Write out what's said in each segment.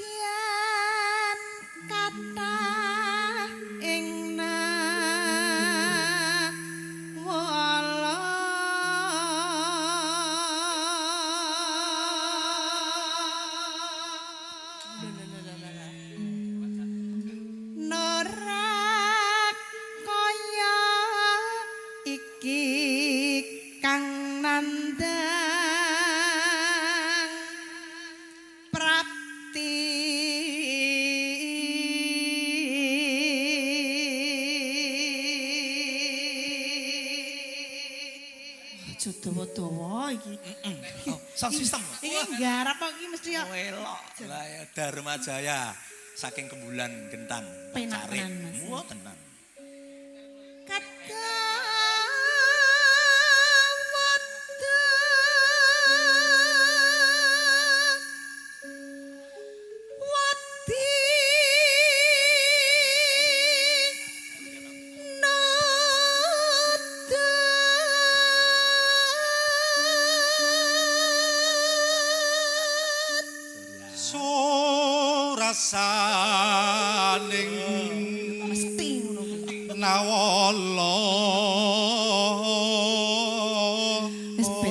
Senadyan kathah ing wala norak kaya iki kang nandang prapti dawa-dawa iki. Sound system. Iki nggarap kok iki mesti ya. Elok. Lah ya Dharma Jaya saking Kembulan Gentan. Penak tenan, Mas. Wah tenan. Rasaning Mesti ngono kuwi. nawala Wis ben.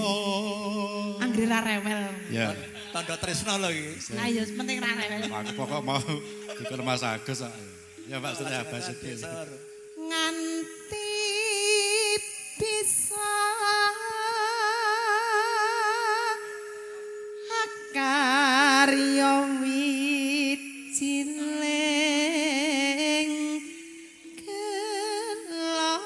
Anggere ra rewel. ya Tanda tresno lho iki. Ayo penting ra rewel. aku pokok mau dikon Mas Agus kok. Ya Pak Surya Basuki Nganti bisa karya wijiling gelo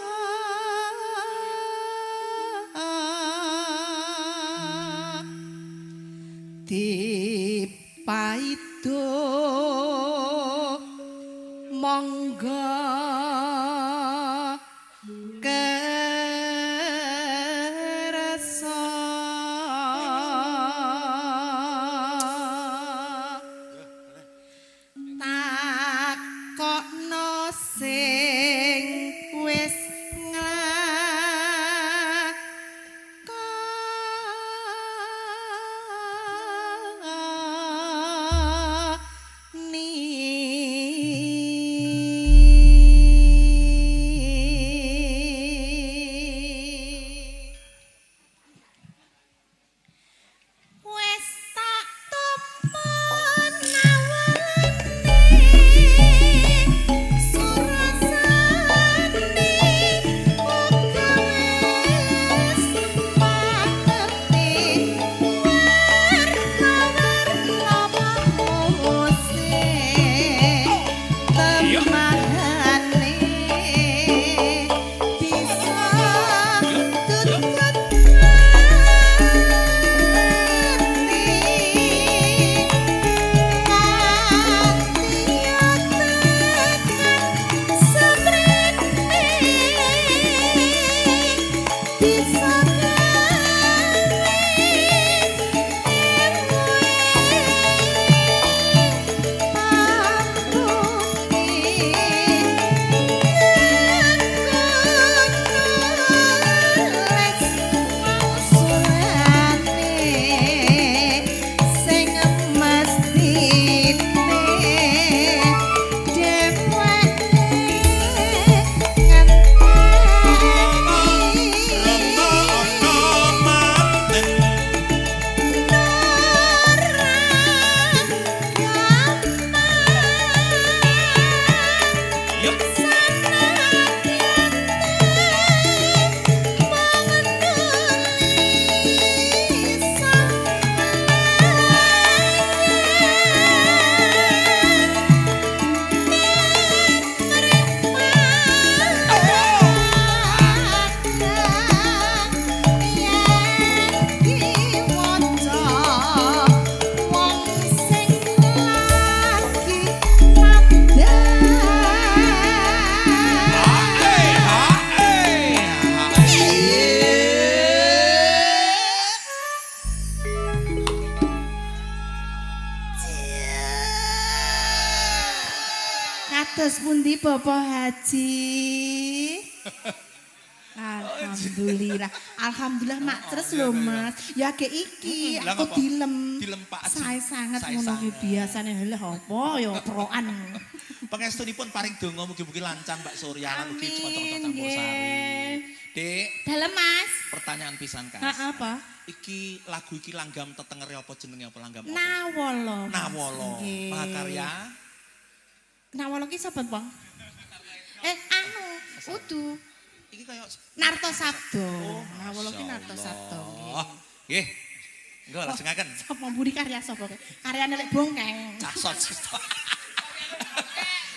dipaido monggo kersa takokno sing wis wis tak tumpun awalane surasane uga wis paketi warna-warna pamose temahane bisa tutut sing mestine Kados pundi Bapak Haji? Alhamdulillah. Alhamdulillah mak terus lho Mas. Ya ge iki Lah aku ngapa? dilem. Dilem Pak Haji. Sae sangat Sae ngono ki sangat. biasane lha apa ya proan. Pangestunipun paring donga mugi-mugi lancar Mbak Surya lan ugi Amin, kanca-kanca campur sari. nggih. Dek, Dalem Mas. pertanyaan pisan Kas. Apa? Iki lagu iki langgam tetengere apa jenenge apa langgam apa? Nawala. Mas. Nawala. Nggih. Mahakarya. Nawala ki sapa, Bang? Anu, udu. Iki kaya Narto Sabdo. Oh, Nawala ki Masya Narto Sabdo. Allah. Nggih. Engko lajengaken. Sapa mburi karya sapa? Karyane lek bongkeng. Casot.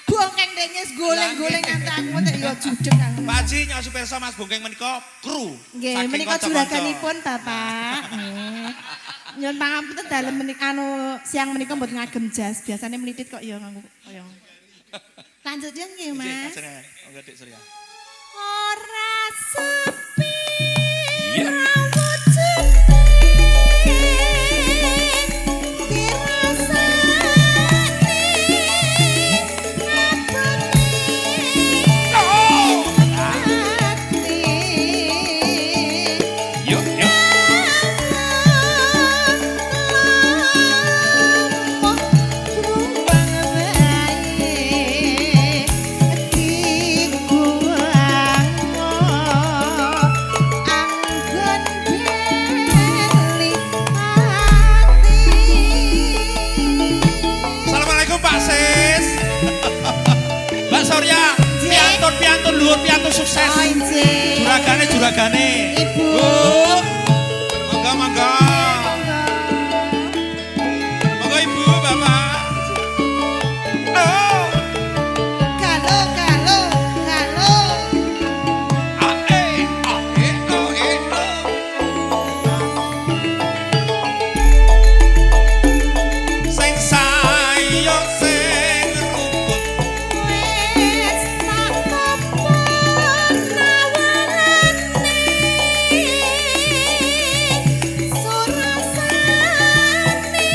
Bongkeng dengis goleng-goleng nganti aku entek ya judeg aku. Pak Haji nyosu pirsa Mas Bongkeng menika kru. Nggih, Saking menika kanca-kanca. juraganipun Bapak. Nggih. Nyuwun pangapunten dalem menika siang menika mboten ngagem jas. Biasane melitit kok ya nganggo kaya. Lanjut ya nggih, Nggih, Mas. lajengaken. Monggo Dik Surya. Ora sepi. Iya. rawat sepi. Yuk, yuk. Assalamualaikum Pak Sis. Mbak Surya, piantun luhur piantun sukses. Juragane. Ibu. Bu. Monggo. Monggo Ibu, Bapak. Oh. Galo. Oh. Sing sayo sing rukun. Wes tak apa nawarane surasane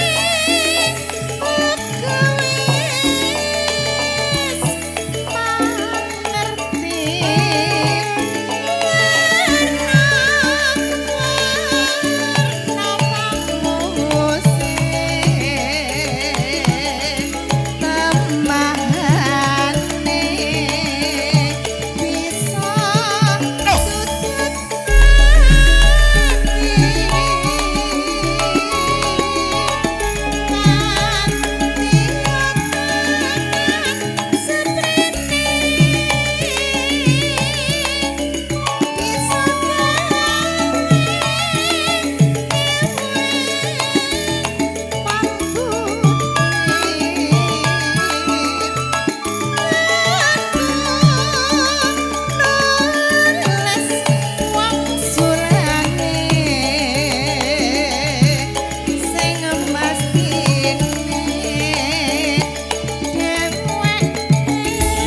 uga wis mangerti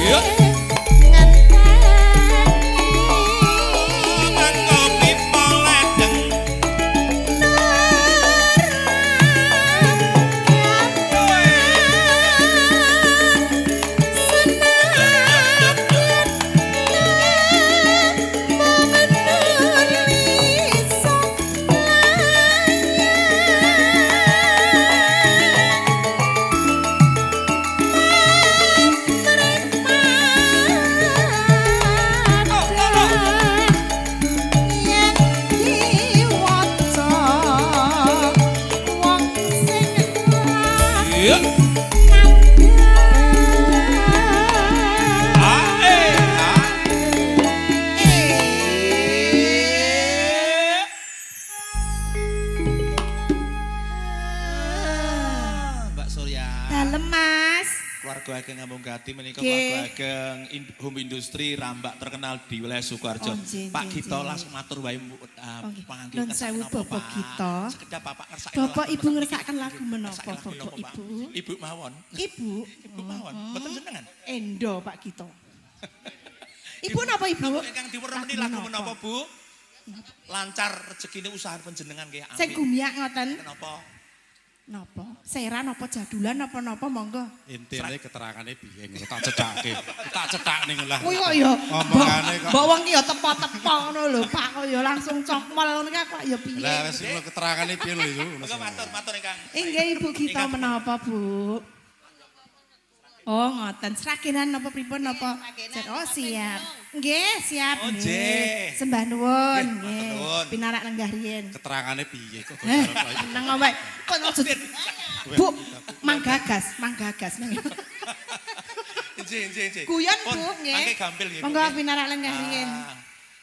Yuk. Monggo pipo ledeng. Yuk. Mbak Surya. Dalem Mas. Keluarga ageng Ngambung Gati menika Nggih. keluarga ageng home industri rambak terkenal di wilayah Sukoharjo. Oh, nggih, Pak nggih, Gito nggih. langsung matur wae nggih. pangangge Nun sewu Bapak Gito. Sekedap Bapak ngersakaken. Bapak lagu Ibu menapa? ngersakaken lagu menapa Ngersakaken lagu Bapak menapa, Pak? Ibu? Ibu mawon. Ibu. Ibu mawon. Mboten jenengan. Endo Pak Gito. Ibu napa Ibu? Ingkang dipun remeni lagu menapa, Bu? Lancar rezekine usaha panjenengan nggih. Sing gumiak ngoten. Kenapa? Napa? Seran apa jadulan apa napa monggo. Intine keterangane piye ngono tak cethake. Tak cethak ning lah. Kuwi kok ya Omongane kok. mbok wong ki ya tepo-tepo ngono lho, Pak kok ya langsung cokmol ngono ki kok ya piye. Lah wis ngono keterangane piye lho iku. Monggo matur ingkang. Inggih Ibu Gita menapa, Bu? Oh, ngoten. Sragenan napa pripun napa? Oh, siap. Nggih, siap. Oh, nggih. Sembah nuwun, Nggih, nggih. nuwun. Pinarak lenggah riyin. Keterangane piye kok Eh, karo iki. tenang wae. Kok maksud Bu, manggagas. Nggih. Guyon, Pun, Bu, nggih. mangke gampil nggih. Bu, Monggo nggih. pinarak lenggah riyin.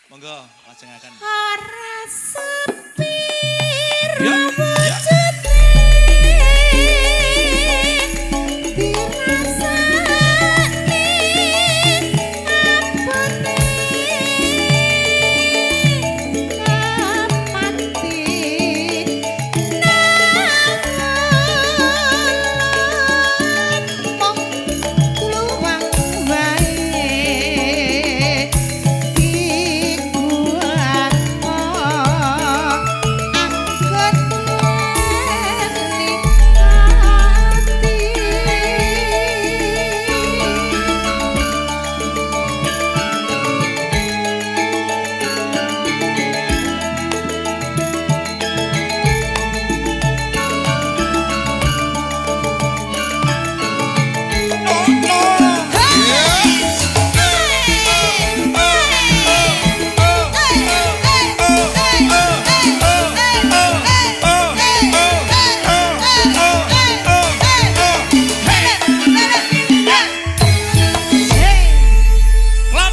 Monggo lajengaken. Ora sepi Ya, wujudne dirasani apane kapati namung luwang wae iku angkat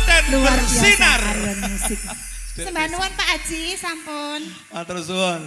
Klaten luar biasa bersinar. tarian musik. Sembah nuwun Pak Haji sampun. Matur suwun.